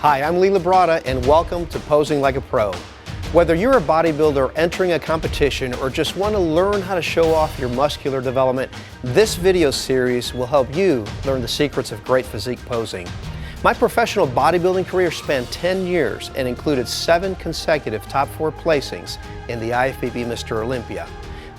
Hi, I'm Lee Labrada and welcome to Posing Like a Pro. Whether you're a bodybuilder entering a competition or just want to learn how to show off your muscular development, this video series will help you learn the secrets of great physique posing. My professional bodybuilding career spanned 10 years and included 7 consecutive top 4 placings in the IFBB Mr. Olympia.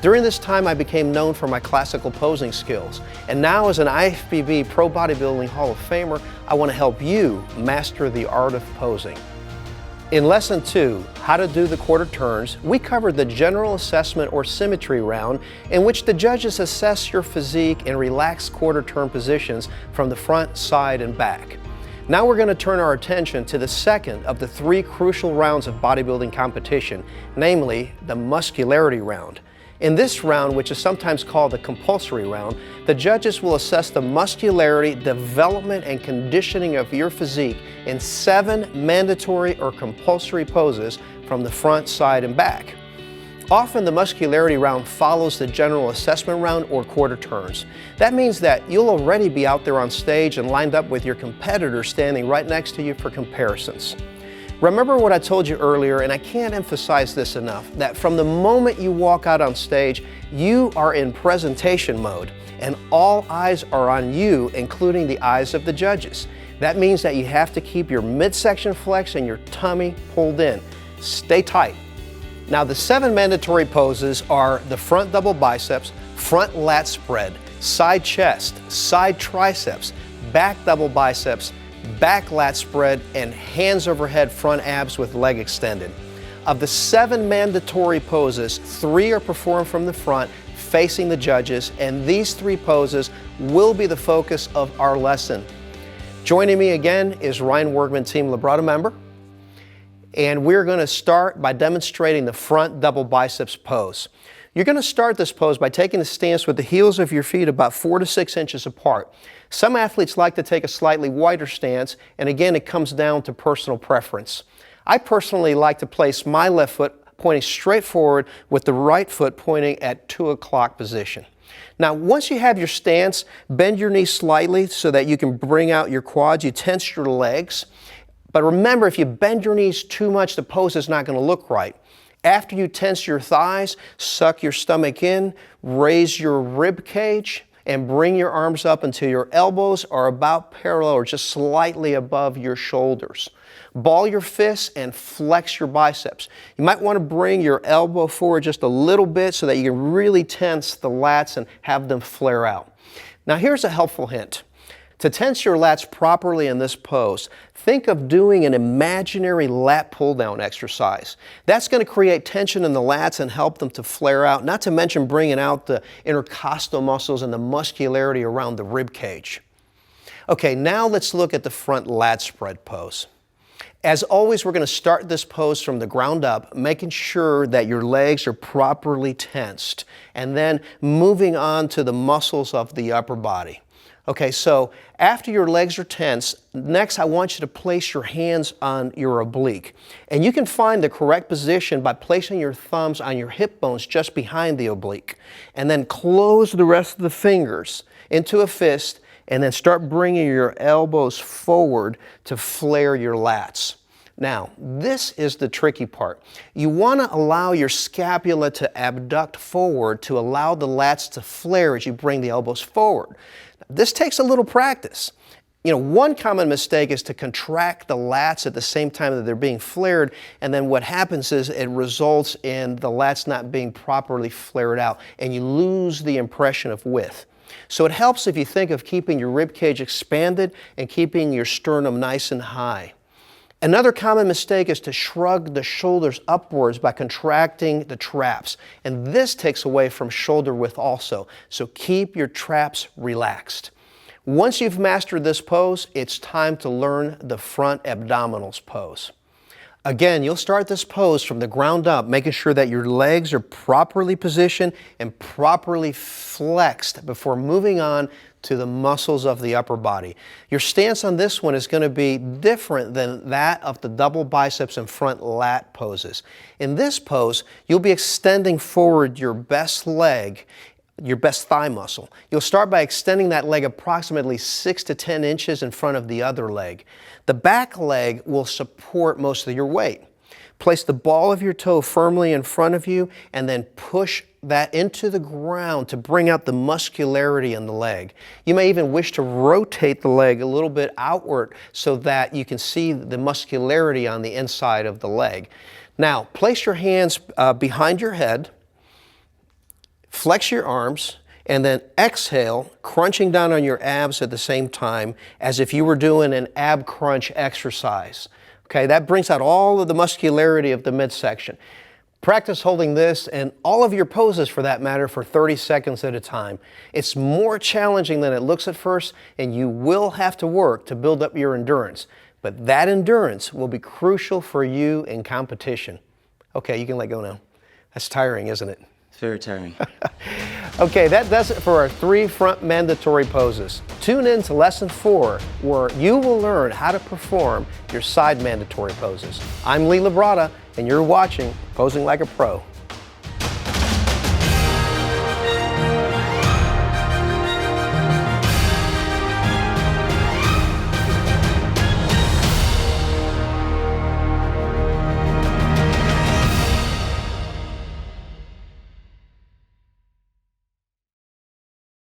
During this time, I became known for my classical posing skills. And now as an IFBB Pro Bodybuilding Hall of Famer, I want to help you master the art of posing. In Lesson 2, How to Do the Quarter Turns, we covered the general assessment or symmetry round in which the judges assess your physique in relaxed quarter turn positions from the front, side, and back. Now we're going to turn our attention to the second of the 3 crucial rounds of bodybuilding competition, namely the muscularity round. In this round, which is sometimes called the compulsory round, the judges will assess the muscularity, development, and conditioning of your physique in 7 mandatory or compulsory poses from the front, side, and back. Often the muscularity round follows the general assessment round or quarter turns. That means that you'll already be out there on stage and lined up with your competitor standing right next to you for comparisons. Remember what I told you earlier, and I can't emphasize this enough, that from the moment you walk out on stage, you are in presentation mode, and all eyes are on you, including the eyes of the judges. That means that you have to keep your midsection flexed and your tummy pulled in. Stay tight. Now the 7 mandatory poses are the front double biceps, front lat spread, side chest, side triceps, back double biceps, back lat spread, and hands overhead front abs with leg extended. Of the 7 mandatory poses, 3 are performed from the front facing the judges, and these 3 poses will be the focus of our lesson. Joining me again is Ryan Workman, Team Labrada member, and we're going to start by demonstrating the front double biceps pose. You're going to start this pose by taking a stance with the heels of your feet about 4 to 6 inches apart. Some athletes like to take a slightly wider stance, and again, it comes down to personal preference. I personally like to place my left foot pointing straight forward with the right foot pointing at 2 o'clock position. Now, once you have your stance, bend your knees slightly so that you can bring out your quads. You tense your legs. But remember, if you bend your knees too much, the pose is not going to look right. After you tense your thighs, suck your stomach in, raise your rib cage, and bring your arms up until your elbows are about parallel or just slightly above your shoulders. Ball your fists and flex your biceps. You might want to bring your elbow forward just a little bit so that you can really tense the lats and have them flare out. Now here's a helpful hint. To tense your lats properly in this pose, think of doing an imaginary lat pull-down exercise. That's going to create tension in the lats and help them to flare out, not to mention bringing out the intercostal muscles and the muscularity around the rib cage. Okay, now let's look at the front lat spread pose. As always, we're going to start this pose from the ground up, making sure that your legs are properly tensed, and then moving on to the muscles of the upper body. Okay, so after your legs are tense, next I want you to place your hands on your oblique. And you can find the correct position by placing your thumbs on your hip bones just behind the oblique. And then close the rest of the fingers into a fist, and then start bringing your elbows forward to flare your lats. Now, this is the tricky part. You want to allow your scapula to abduct forward to allow the lats to flare as you bring the elbows forward. This takes a little practice. One common mistake is to contract the lats at the same time that they're being flared, and then what happens is it results in the lats not being properly flared out, and you lose the impression of width. So it helps if you think of keeping your rib cage expanded and keeping your sternum nice and high. Another common mistake is to shrug the shoulders upwards by contracting the traps, and this takes away from shoulder width also, so keep your traps relaxed. Once you've mastered this pose, it's time to learn the front abdominals pose. Again, you'll start this pose from the ground up, making sure that your legs are properly positioned and properly flexed before moving on to the muscles of the upper body. Your stance on this one is going to be different than that of the double biceps and front lat poses. In this pose, you'll be extending forward your best leg your best thigh muscle. You'll start by extending that leg approximately 6 to 10 inches in front of the other leg. The back leg will support most of your weight. Place the ball of your toe firmly in front of you and then push that into the ground to bring out the muscularity in the leg. You may even wish to rotate the leg a little bit outward so that you can see the muscularity on the inside of the leg. Now, place your hands behind your head, flex your arms, and then exhale, crunching down on your abs at the same time as if you were doing an ab crunch exercise. Okay, that brings out all of the muscularity of the midsection. Practice holding this and all of your poses for that matter for 30 seconds at a time. It's more challenging than it looks at first, and you will have to work to build up your endurance. But that endurance will be crucial for you in competition. Okay, you can let go now. That's tiring, isn't it? It's very tiring. Okay, that does it for our 3 front mandatory poses. Tune in to lesson 4, where you will learn how to perform your side mandatory poses. I'm Lee Labrada, and you're watching Posing Like a Pro.